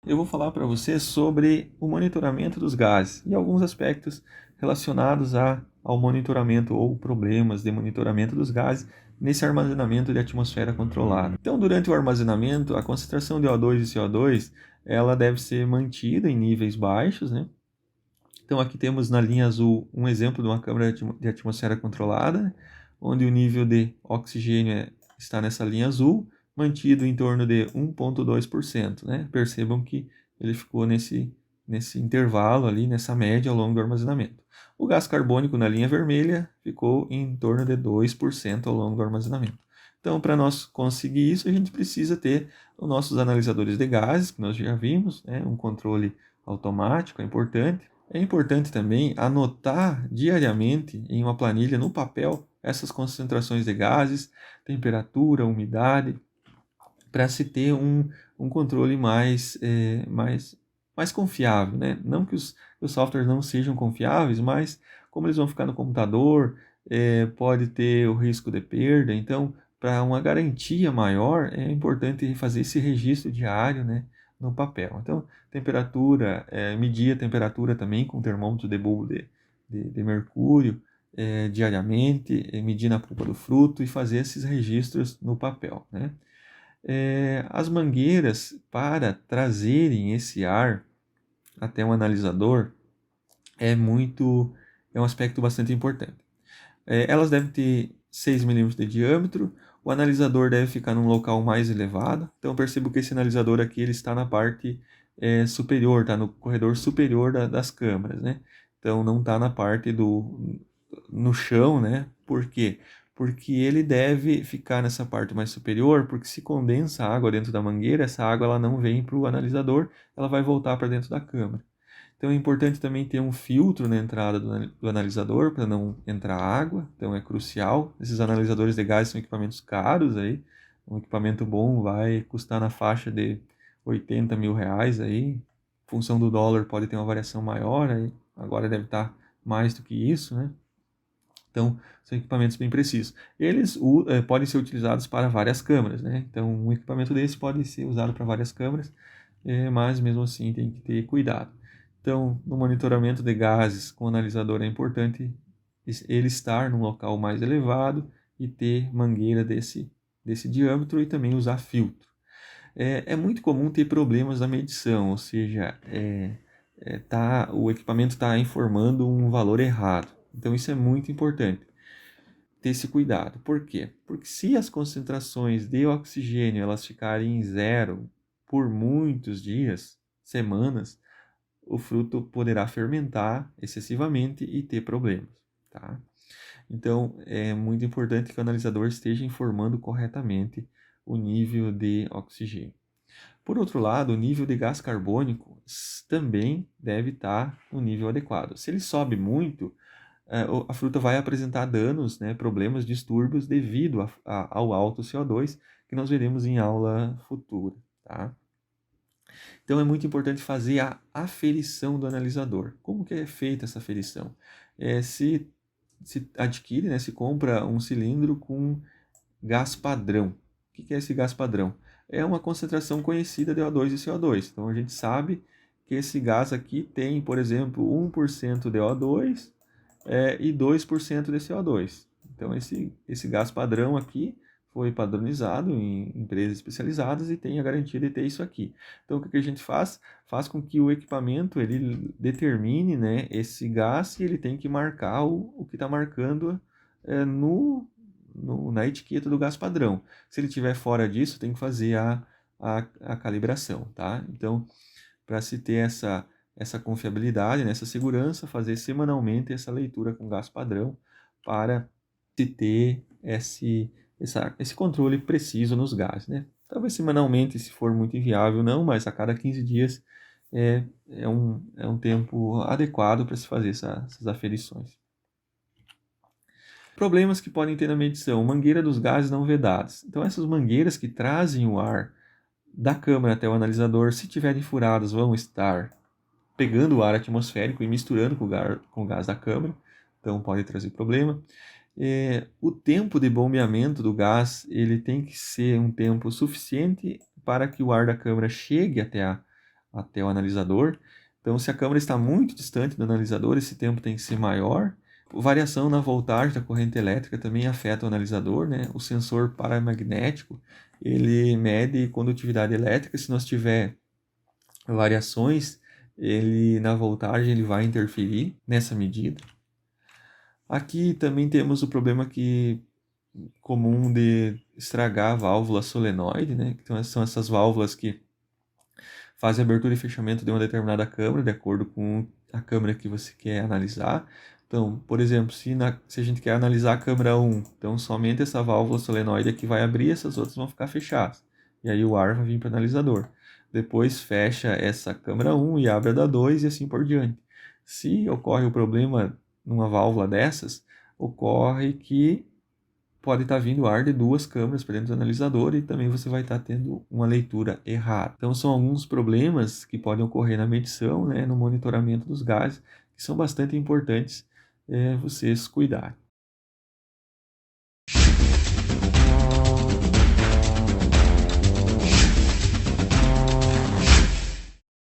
Eu vou falar para você sobre o monitoramento dos gases e alguns aspectos relacionados ao monitoramento ou problemas de monitoramento dos gases nesse armazenamento de atmosfera controlada. Então, durante o armazenamento, a concentração de O2 e CO2 ela deve ser mantida em níveis baixos, né? Então, aqui temos na linha azul um exemplo de uma câmara de atmosfera controlada, né? Onde o nível de oxigênio está nessa linha azul, mantido em torno de 1,2%. Né? Percebam que ele ficou nesse intervalo ali, nessa média ao longo do armazenamento. O gás carbônico na linha vermelha ficou em torno de 2% ao longo do armazenamento. Então, para nós conseguir isso, a gente precisa ter os nossos analisadores de gases, que nós já vimos, né? Um controle automático é importante. É importante também anotar diariamente em uma planilha no papel essas concentrações de gases, temperatura, umidade, para se ter um controle mais confiável, né? Não que os softwares não sejam confiáveis, mas como eles vão ficar no computador, pode ter o risco de perda. Então, para uma garantia maior, é importante fazer esse registro diário, né, no papel. Então, temperatura, medir a temperatura também com termômetro de bulbo de mercúrio, diariamente, medir na polpa do fruto e fazer esses registros no papel, né? As mangueiras para trazerem esse ar até um analisador é muito é um aspecto bastante importante. Elas devem ter 6 milímetros de diâmetro, o analisador deve ficar num local mais elevado, então percebo que esse analisador aqui ele está na parte superior, está no corredor superior das câmaras, né? Então não está na parte no chão, né? Por quê? Porque ele deve ficar nessa parte mais superior, porque se condensa água dentro da mangueira, essa água ela não vem para o analisador, ela vai voltar para dentro da câmara. Então é importante também ter um filtro na entrada do analisador para não entrar água, então é crucial. Esses analisadores de gás são equipamentos caros aí, um equipamento bom vai custar na faixa de 80 mil reais aí, em função do dólar pode ter uma variação maior aí, agora deve estar mais do que isso, né? Então, são equipamentos bem precisos. Eles podem ser utilizados para várias câmeras, né? Então, um equipamento desse pode ser usado para várias câmeras, mas mesmo assim tem que ter cuidado. Então, no monitoramento de gases com analisador é importante ele estar num local mais elevado e ter mangueira desse diâmetro e também usar filtro. É muito comum ter problemas na medição, ou seja, o equipamento está informando um valor errado. Então, isso é muito importante ter esse cuidado. Por quê? Porque se as concentrações de oxigênio elas ficarem em zero por muitos dias, semanas, o fruto poderá fermentar excessivamente e ter problemas, tá? Então, é muito importante que o analisador esteja informando corretamente o nível de oxigênio. Por outro lado, o nível de gás carbônico também deve estar no nível adequado. Se ele sobe muito, a fruta vai apresentar danos, né, problemas, distúrbios devido ao alto CO2, que nós veremos em aula futura, tá? Então é muito importante fazer a aferição do analisador. Como que é feita essa aferição? Se adquire, né, se compra um cilindro com gás padrão. O que é esse gás padrão? É uma concentração conhecida de O2 e CO2. Então a gente sabe que esse gás aqui tem, por exemplo, 1% de O2 e 2% de CO2. Então esse gás padrão aqui foi padronizado em empresas especializadas e tem a garantia de ter isso aqui. Então o que a gente faz? Faz com que o equipamento ele determine, né, esse gás e ele tem que marcar o que está marcando na etiqueta do gás padrão. Se ele estiver fora disso, tem que fazer a calibração, tá? Então, para se ter essa confiabilidade, né, essa segurança, fazer semanalmente essa leitura com gás padrão para se ter esse controle preciso nos gases, né? Talvez semanalmente, se for muito inviável, não, mas a cada 15 dias é um tempo adequado para se fazer essas aferições. Problemas que podem ter na medição: mangueira dos gases não vedadas. Então, essas mangueiras que trazem o ar da câmara até o analisador, se tiverem furadas, vão estar pegando o ar atmosférico e misturando com o gás da câmara, então pode trazer problema. O tempo de bombeamento do gás ele tem que ser um tempo suficiente para que o ar da câmara chegue até até o analisador. Então, se a câmara está muito distante do analisador, esse tempo tem que ser maior. Variação na voltagem da corrente elétrica também afeta o analisador, né? O sensor paramagnético, ele mede condutividade elétrica. Se nós tiver variações, ele na voltagem ele vai interferir nessa medida. Aqui também temos o problema comum de estragar a válvula solenoide, né? Então são essas válvulas que fazem abertura e fechamento de uma determinada câmara, de acordo com a câmera que você quer analisar. Então, por exemplo, se a gente quer analisar a câmera 1, então somente essa válvula solenoide aqui vai abrir, essas outras vão ficar fechadas. E aí o ar vai vir para o analisador. Depois fecha essa câmera 1 e abre a da 2 e assim por diante. Se ocorre o problema numa válvula dessas, ocorre que pode estar vindo ar de duas câmeras para dentro do analisador e também você vai estar tendo uma leitura errada. Então são alguns problemas que podem ocorrer na medição, né, no monitoramento dos gases, que são bastante importantes vocês cuidarem.